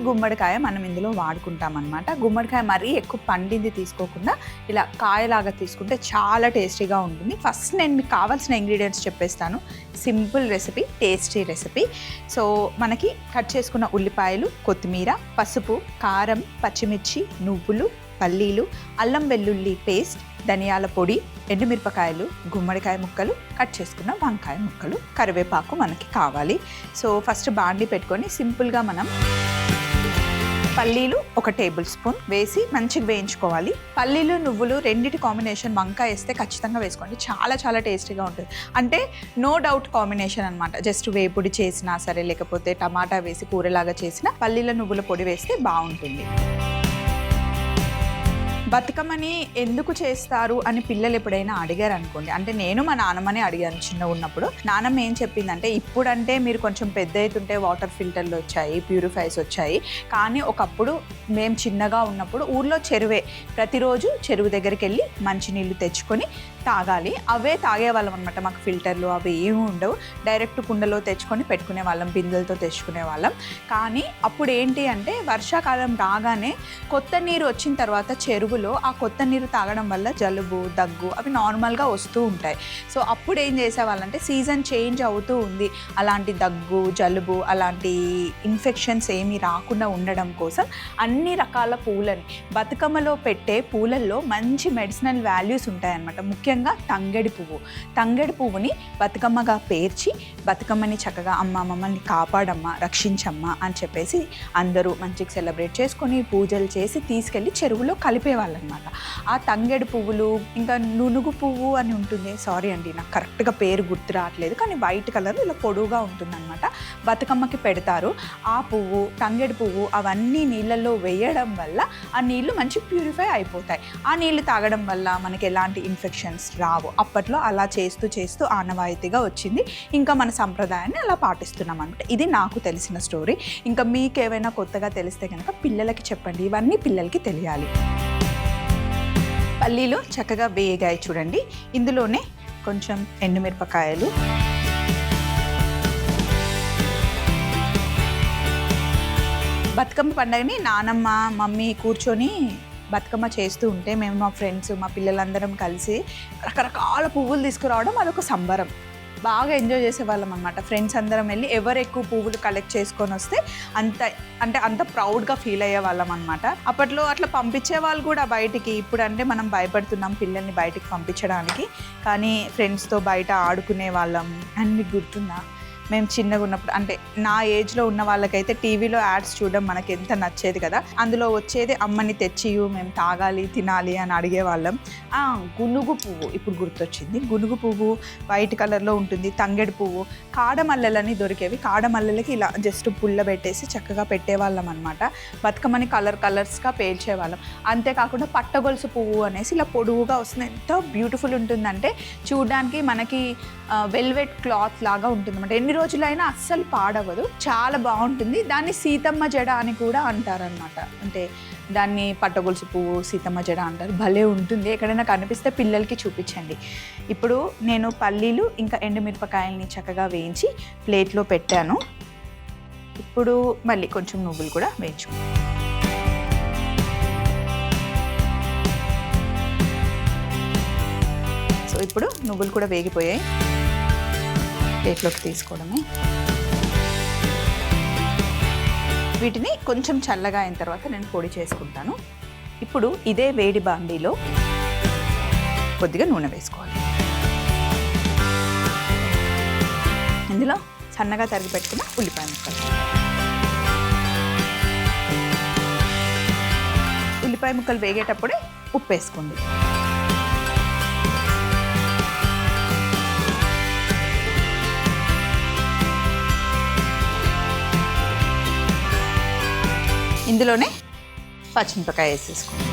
గుమ్మడికాయ మనం ఇందులో వాడుకుంటాం అనమాట. గుమ్మడికాయ మరీ ఎక్కువ పండింది తీసుకోకుండా ఇలా కాయలాగా తీసుకుంటే చాలా టేస్టీగా ఉంటుంది. ఫస్ట్ నేను మీకు కావాల్సిన ఇంగ్రీడియంట్స్ చెప్పేస్తాను. Simple recipe, tasty recipe. So మనకి కట్ చేసుకున్న ఉల్లిపాయలు, కొత్తిమీర, పసుపు, కారం, పచ్చిమిర్చి, నువ్వులు, పల్లీలు, అల్లం వెల్లుల్లి పేస్ట్, ధనియాల పొడి, ఎండుమిరపకాయలు, గుమ్మడికాయ ముక్కలు, కట్ చేసుకున్న వంకాయ ముక్కలు, కరివేపాకు మనకి కావాలి. సో ఫస్ట్ బాండి పెట్టుకొని సింపుల్గా మనం పల్లీలు 1 టేబుల్ స్పూన్ వేసి మంచిగా వేయించుకోవాలి. పల్లీలు, నువ్వులు రెండిటి కాంబినేషన్ వంకాయ వేస్తే ఖచ్చితంగా వేసుకోండి. చాలా చాలా టేస్టీగా ఉంటుంది. అంటే నో డౌట్ కాంబినేషన్ అనమాట. జస్ట్ వేపుడి చేసినా సరే, లేకపోతే టమాటా వేసి కూరలాగా చేసినా పల్లీల నువ్వుల పొడి వేస్తే బాగుంటుంది. బతుకమ్మని ఎందుకు చేస్తారు అని పిల్లలు ఎప్పుడైనా అడిగారు అనుకోండి, అంటే నేను మా నాన్నమ్మని అడిగాను చిన్న ఉన్నప్పుడు. నాన్నమ్మ ఏం చెప్పిందంటే, ఇప్పుడంటే మీరు కొంచెం పెద్ద అవుతుంటే వాటర్ ఫిల్టర్లు వచ్చాయి, ప్యూరిఫైర్స్ వచ్చాయి, కానీ ఒకప్పుడు మేము చిన్నగా ఉన్నప్పుడు ఊర్లో చెరువే, ప్రతిరోజు చెరువు దగ్గరికి వెళ్ళి మంచినీళ్ళు తెచ్చుకొని తాగాలి. అవే తాగేవాళ్ళం అనమాట. మాకు ఫిల్టర్లు అవి ఏమి ఉండవు. డైరెక్ట్ కుండలో తెచ్చుకొని పెట్టుకునే వాళ్ళం, బిందెలతో తెచ్చుకునే వాళ్ళం. కానీ అప్పుడు ఏంటి అంటే, వర్షాకాలం రాగానే కొత్త నీరు వచ్చిన తర్వాత చెరువులో ఆ కొత్త నీరు తాగడం వల్ల జలుబు, దగ్గు అవి నార్మల్గా వస్తూ ఉంటాయి. సో అప్పుడు ఏం చేసేవాళ్ళంటే, సీజన్ చేంజ్ అవుతూ ఉంది, అలాంటి దగ్గు, జలుబు, అలాంటి ఇన్ఫెక్షన్స్ ఏమీ రాకుండా ఉండడం కోసం అన్ని రకాల పూలని, బతుకమ్మలో పెట్టే పూలల్లో మంచి మెడిసినల్ వాల్యూస్ ఉంటాయన్నమాట. ముఖ్యంగా తంగెడి పువ్వుని బతుకమ్మగా పేర్చి బతుకమ్మని చక్కగా అమ్మ మమ్మల్ని కాపాడమ్మా, రక్షించమ్మా అని చెప్పేసి అందరూ మంచిగా సెలబ్రేట్ చేసుకొని పూజలు చేసి తీసుకెళ్ళి చెరువులో కలిపేవాళ్ళనమాట. ఆ తంగెడు పువ్వులు, ఇంకా నునుగు పువ్వు అని ఉంటుంది, సారీ అండి నాకు కరెక్ట్గా పేరు గుర్తు రావట్లేదు, కానీ వైట్ కలర్ ఇలా పొడువుగా ఉంటుందన్నమాట. బతుకమ్మకి పెడతారు. ఆ పువ్వు, తంగెడు పువ్వు అవన్నీ నీళ్ళల్లో వేయడం వల్ల ఆ నీళ్లు మంచి ప్యూరిఫై అయిపోతాయి. ఆ నీళ్లు తాగడం వల్ల మనకి ఎలాంటి ఇన్ఫెక్షన్స్ రావు. అప్పట్లో అలా చేస్తూ చేస్తూ ఆనవాయితీగా వచ్చింది. ఇంకా మన సంప్రదాయాన్ని అలా పాటిస్తున్నాం అనమాట. ఇది నాకు తెలిసిన స్టోరీ. ఇంకా మీకు ఏమైనా కొత్తగా తెలిస్తే కనుక పిల్లలకి చెప్పండి. ఇవన్నీ పిల్లలకి తెలియాలి. పల్లీలు చక్కగా వేగాయి చూడండి. ఇందులోనే కొంచెం ఎండుమిరపకాయలు, బతుకమ్మ పండుగని నానమ్మ మమ్మీ కూర్చొని బతుకమ్మ చేస్తూ ఉంటే మేము మా ఫ్రెండ్స్, మా పిల్లలందరం కలిసి రకరకాల పువ్వులు తీసుకురావడం అదొక సంబరం. బాగా ఎంజాయ్ చేసేవాళ్ళం అనమాట. ఫ్రెండ్స్ అందరం వెళ్ళి ఎవరు ఎక్కువ పువ్వులు కలెక్ట్ చేసుకొని వస్తే అంత ప్రౌడ్గా ఫీల్ అయ్యే వాళ్ళం అనమాట. అప్పట్లో అట్లా పంపించే వాళ్ళు కూడా బయటికి. ఇప్పుడు అంటే మనం భయపడుతున్నాం పిల్లల్ని బయటికి పంపించడానికి, కానీ ఫ్రెండ్స్తో బయట ఆడుకునే వాళ్ళం. అన్ని గుర్తుందా? మేము చిన్నగా ఉన్నప్పుడు, అంటే నా ఏజ్లో ఉన్న వాళ్ళకైతే టీవీలో యాడ్స్ చూడడం మనకి ఎంత నచ్చేది కదా. అందులో వచ్చేది అమ్మని తెచ్చి మేము తాగాలి, తినాలి అని అడిగేవాళ్ళం. గునుగు పువ్వు ఇప్పుడు గుర్తొచ్చింది. గునుగు పువ్వు వైట్ కలర్లో ఉంటుంది. తంగెడు పువ్వు, కాడమల్లెలని దొరికేవి. కాడమల్లెలకి ఇలా జస్ట్ పుల్ల పెట్టేసి చక్కగా పెట్టేవాళ్ళం అనమాట. బతుకమ్మని కలర్స్గా పేల్చేవాళ్ళం. అంతేకాకుండా పట్టగొలుసు పువ్వు అనేసి ఇలా పొడువుగా వస్తుంది. ఎంత బ్యూటిఫుల్ ఉంటుందంటే చూడడానికి మనకి వెల్వెట్ క్లాత్ లాగా ఉంటుంది అనమాట. ఎన్ని రోజులైనా అస్సలు పాడవదు, చాలా బాగుంటుంది. దాన్ని సీతమ్మ జడ అని కూడా అంటారనమాట. అంటే దాన్ని పట్టగొలుసు పువ్వు, సీతమ్మ జడ అంటారు. భలే ఉంటుంది. ఎక్కడైనా కనిపిస్తే పిల్లలకి చూపించండి. ఇప్పుడు నేను పల్లీలు ఇంకా ఎండుమిరపకాయలని చక్కగా వేయించి ప్లేట్లో పెట్టాను. ఇప్పుడు మళ్ళీ కొంచెం నువ్వులు కూడా వేయించుకుంటాను. సో ఇప్పుడు నువ్వులు కూడా వేగిపోయాయి. ప్లేట్లోకి తీసుకోవడమే. వీటిని కొంచెం చల్లగా అయిన తర్వాత నేను పొడి చేసుకుంటాను. ఇప్పుడు ఇదే వేడి బాండీలో కొద్దిగా నూనె వేసుకోవాలి. ఇందులో సన్నగా తరిగి పెట్టుకున్న ఉల్లిపాయ ముక్కలు, ఉల్లిపాయ ముక్కలు వేగేటప్పుడే ఉప్పు వేసుకోండి. ఇందులోనే పచ్చిమిరపకాయ వేసేసుకోండి.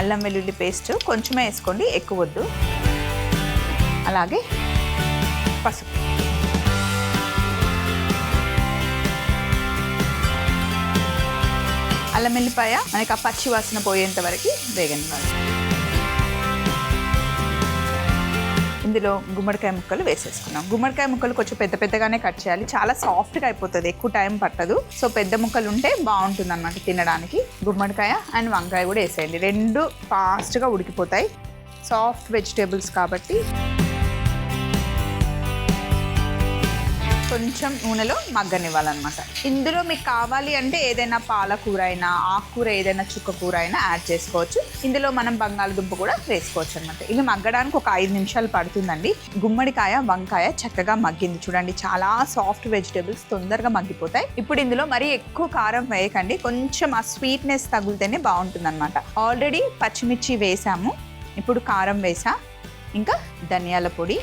అల్లం వెల్లుల్లి పేస్ట్ కొంచెమే వేసుకోండి, ఎక్కువ వద్దు. అలాగే పసుపు, అల్లం వెల్లిపాయ మనకి ఆ పచ్చి వాసన పోయేంత వరకు వేగనివ్వాలి. ఇందులో గుమ్మడికాయ ముక్కలు వేసేసుకున్నాం. గుమ్మడికాయ ముక్కలు కొంచెం పెద్ద పెద్దగానే కట్ చేయాలి, చాలా సాఫ్ట్గా అయిపోతుంది, ఎక్కువ టైం పట్టదు. సో పెద్ద ముక్కలు ఉంటే బాగుంటుంది అన్నమాట తినడానికి. గుమ్మడికాయ అండ్ వంకాయ కూడా వేసేయండి, రెండు ఫాస్ట్గా ఉడికిపోతాయి. సాఫ్ట్ వెజిటేబుల్స్ కాబట్టి కొంచెం నూనెలో మగ్గనివ్వాలన్నమాట. ఇందులో మీకు కావాలి అంటే ఏదైనా పాలకూర అయినా ఆకుకూర ఏదైనా చుక్కకూర అయినా యాడ్ చేసుకోవచ్చు. ఇందులో మనం బంగాళదుంప కూడా వేసుకోవచ్చు అనమాట. ఇవి మగ్గడానికి ఒక 5 నిమిషాలు పడుతుందండి. గుమ్మడికాయ వంకాయ చక్కగా మగ్గింది చూడండి, చాలా సాఫ్ట్ వెజిటేబుల్స్ తొందరగా మగ్గిపోతాయి. ఇప్పుడు ఇందులో మరీ ఎక్కువ కారం వేయకండి, కొంచెం ఆ స్వీట్నెస్ తగిలితేనే బాగుంటుంది అనమాట. ఆల్రెడీ పచ్చిమిర్చి వేసాము, ఇప్పుడు కారం వేసా, ఇంకా ధనియాల పొడి.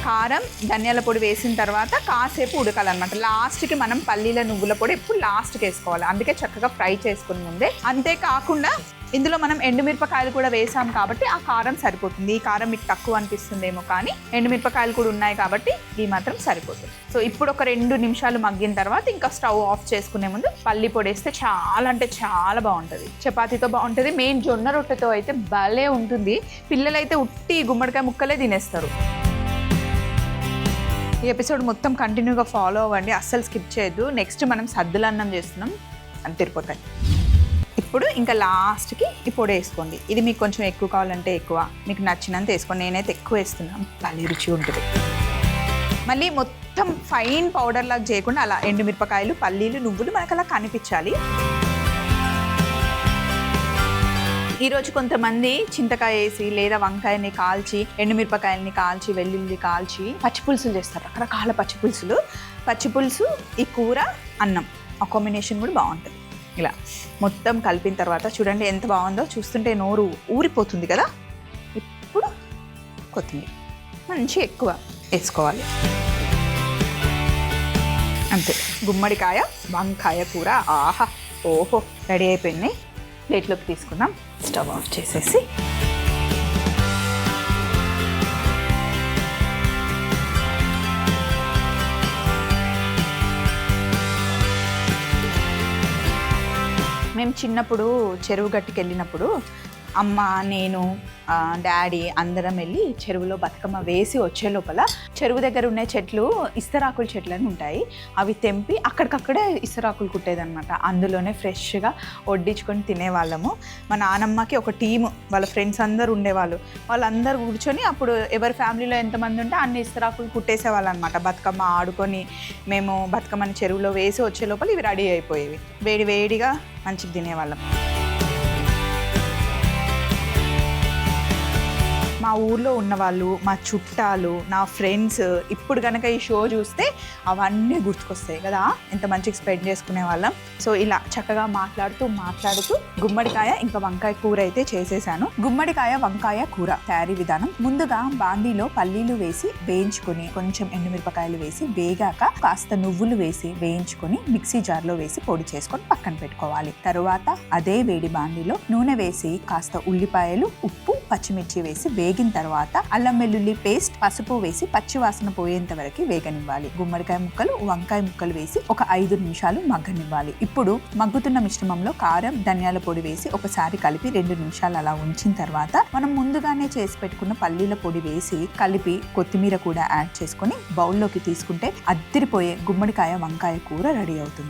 కారం ధనియాల పొడి వేసిన తర్వాత కాసేపు ఉడకాలన్నమాట. లాస్ట్కి మనం పల్లీల నువ్వుల పొడి ఎప్పుడు లాస్ట్కి వేసుకోవాలి, అందుకే చక్కగా ఫ్రై చేసుకుని ముందే. అంతేకాకుండా ఇందులో మనం ఎండుమిరపకాయలు కూడా వేసాం కాబట్టి ఆ కారం సరిపోతుంది. ఈ కారం మీకు తక్కువ అనిపిస్తుందేమో, కానీ ఎండుమిరపకాయలు కూడా ఉన్నాయి కాబట్టి ఈ మాత్రం సరిపోతుంది. సో ఇప్పుడు ఒక 2 నిమిషాలు మగ్గిన తర్వాత ఇంకా స్టవ్ ఆఫ్ చేసుకునే ముందు పల్లి పొడి వేస్తే చాలా అంటే చాలా బాగుంటుంది. చపాతీతో బాగుంటుంది, మెయిన్ జొన్న రొట్టెతో అయితే భలే ఉంటుంది. పిల్లలైతే ఉట్టి గుమ్మడికాయ ముక్కలే తినేస్తారు. ఈ ఎపిసోడ్ మొత్తం కంటిన్యూగా ఫాలో అవ్వండి, అస్సలు స్కిప్ చేయొద్దు. నెక్స్ట్ మనం సద్దుల అన్నం చేస్తున్నాం, అని తిరిపోతాయి. ఇప్పుడు ఇంకా లాస్ట్కి ఈ పొడి వేసుకోండి. ఇది మీకు కొంచెం ఎక్కువ కావాలంటే ఎక్కువ, మీకు నచ్చినంత వేసుకోండి. నేనైతే ఎక్కువ వేస్తున్నాను, భలే రుచి ఉంటుంది. మళ్ళీ మొత్తం ఫైన్ పౌడర్ లాగా చేయకుండా అలా ఎండుమిరపకాయలు పల్లీలు నువ్వులు మనకు అలా కనిపించాలి. ఈరోజు కొంతమంది చింతకాయ వేసి లేదా వంకాయని కాల్చి ఎండుమిరపకాయలని కాల్చి వెల్లుల్లి కాల్చి పచ్చిపులుసులు చేస్తారు, రకరకాల పచ్చిపులుసులు. పచ్చిపులుసు ఈ కూర అన్నం ఆ కాంబినేషన్ కూడా బాగుంటుంది. ఇలా మొత్తం కలిపిన తర్వాత చూడండి ఎంత బాగుందో, చూస్తుంటే నోరు ఊరిపోతుంది కదా. ఇప్పుడు కొత్తిమీర మంచి ఎక్కువ వేసుకోవాలి, అంతే. గుమ్మడికాయ వంకాయ కూర ఆహా ఓహో రెడీ అయిపోయింది. ప్లేట్లోకి తీసుకుందాం. స్టవ్ ఆఫ్ చేసేసి మేము చిన్నప్పుడు చెరువు గట్టుకు వెళ్ళినప్పుడు అమ్మ నేను డాడీ అందరం వెళ్ళి చెరువులో బతుకమ్మ వేసి వచ్చే లోపల చెరువు దగ్గర ఉన్న చెట్లు ఇస్తరాకుల చెట్లు అని ఉంటాయి, అవి తెంపి అక్కడికక్కడే ఇస్తరాకులు కుట్టేదన్నమాట. అందులోనే ఫ్రెష్గా వడ్డించుకొని తినేవాళ్ళము. మా నానమ్మకి ఒక టీము, వాళ్ళ ఫ్రెండ్స్ అందరూ ఉండేవాళ్ళు. వాళ్ళందరూ కూర్చొని అప్పుడు ఎవరి ఫ్యామిలీలో ఎంతమంది ఉంటే అన్ని ఇస్తరాకులు కుట్టేసేవాళ్ళు అనమాట. బతుకమ్మ ఆడుకొని మేము బతుకమ్మని చెరువులో వేసి వచ్చే లోపల ఇవి రెడీ అయిపోయేవి. వేడి వేడిగా మంచిగా తినేవాళ్ళం. మా ఊర్లో ఉన్నవాళ్ళు, మా చుట్టాలు, నా ఫ్రెండ్స్ ఇప్పుడు కనుక ఈ షో చూస్తే అవన్నీ గుర్తుకొస్తాయి కదా, ఎంత మంచిగా స్పెండ్ చేసుకునే వాళ్ళం. సో ఇలా చక్కగా మాట్లాడుతూ గుమ్మడికాయ ఇంకా వంకాయ కూర అయితే చేసేసాను. గుమ్మడికాయ వంకాయ కూర తయారీ విధానం: ముందుగా బాండీలో పల్లీలు వేసి వేయించుకొని, కొంచెం ఎండుమిరపకాయలు వేసి వేగాక కాస్త నువ్వులు వేసి వేయించుకొని మిక్సీ జార్లో వేసి పొడి చేసుకొని పక్కన పెట్టుకోవాలి. తరువాత అదే వేడి బాండీలో నూనె వేసి కాస్త ఉల్లిపాయలు, ఉప్పు, పచ్చిమిర్చి వేసి వేగిన తర్వాత అల్లం వెల్లుల్లి పేస్ట్, పసుపు వేసి పచ్చి వాసన పోయేంత వరకు వేగనివ్వాలి. గుమ్మడికాయ ముక్కలు వంకాయ ముక్కలు వేసి ఒక 5 నిమిషాలు మగ్గనివ్వాలి. ఇప్పుడు మగ్గుతున్న మిశ్రమంలో కారం ధనియాల పొడి వేసి ఒకసారి కలిపి 2 నిమిషాలు అలా ఉంచిన తర్వాత మనం ముందుగానే చేసి పెట్టుకున్న పల్లీల పొడి వేసి కలిపి కొత్తిమీర కూడా యాడ్ చేసుకొని బౌల్లోకి తీసుకుంటే అద్దిరిపోయే గుమ్మడికాయ వంకాయ కూర రెడీ అవుతుంది.